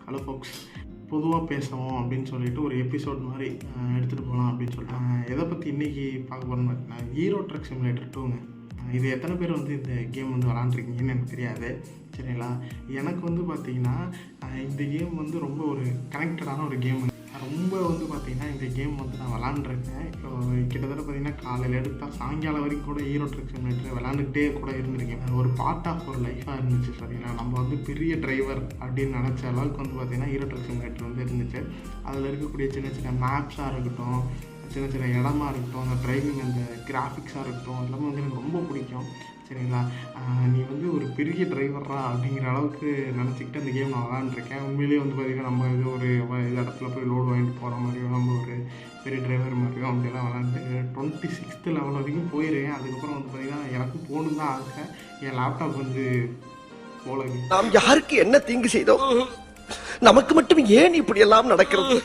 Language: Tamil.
ஹலோ ஃபோக்ஸ், பொதுவாக பேசுவோம் அப்படின்னு சொல்லிட்டு ஒரு எபிசோட் மாதிரி எடுத்துகிட்டு போகலாம் அப்படின்னு சொல்லிட்டு எதை பற்றி இன்றைக்கி பார்க்க போகிறோம்னு பார்த்தீங்கன்னா ஹீரோ ட்ரக் சிமுலேட்டர் 2ங்க. இது எத்தனை பேர் வந்து இந்த கேம் வந்து விளாண்டுருக்கீங்கன்னு எனக்கு தெரியாது, சரிங்களா? எனக்கு வந்து பார்த்திங்கன்னா இந்த கேம் வந்து ரொம்ப ஒரு கனெக்டடான ஒரு கேம். ரொம்ப வந்து பார்த்திங்கன்னா இந்த கேம் வந்து நான் விளாண்டுருக்கேன். இப்போ கிட்டத்தட்ட பார்த்திங்கன்னா காலையில் எடுத்தால் சாயங்காலம் வரைக்கும் கூட ஹீரோ ட்ரக் சிமுலேட்டர் விளாண்டுக்கிட்டே கூட இருந்திருக்கேன். ஒரு பார்ட் ஆஃப் ஒரு லைஃபாக இருந்துச்சு, சரிங்களா? நம்ம வந்து பெரிய டிரைவர் அப்படின்னு நினச்ச அளவுக்கு வந்து பார்த்திங்கன்னா ஹீரோ ட்ரக் சிமுலேட்டர் வந்து இருந்துச்சு. அதில் இருக்கக்கூடிய சின்ன சின்ன மேப்ஸாக இருக்கட்டும், சின்ன சின்ன இடமா இருக்கட்டும், அந்த டிரைவிங், அந்த கிராஃபிக்ஸாக இருக்கட்டும், எல்லாமே வந்து எனக்கு ரொம்ப பிடிக்கும், சரிங்களா? நீ வந்து ஒரு பெரிய டிரைவரா அப்படிங்கிற அளவுக்கு நினச்சிக்கிட்டு அந்த கேம் நான் விளாண்டுருக்கேன். உண்மையிலேயே வந்து பார்த்திங்கன்னா நம்ம இது ஒரு இடத்துல போய் லோடு வாங்கிட்டு போகிற மாதிரியும், நம்ம ஒரு பெரிய டிரைவர் மாதிரியும் அப்படியெல்லாம் விளாண்டு 26th லெவல் வரைக்கும் போயிருக்கேன். அதுக்கப்புறம் வந்து பார்த்திங்கன்னா எனக்கும் போகணும் தான் ஆசை. என் லேப்டாப் வந்து போல. நாம் யாருக்கு என்ன தீங்கு செய்தோம்? நமக்கு மட்டும் ஏன் இப்படி எல்லாம் நடக்கிறது?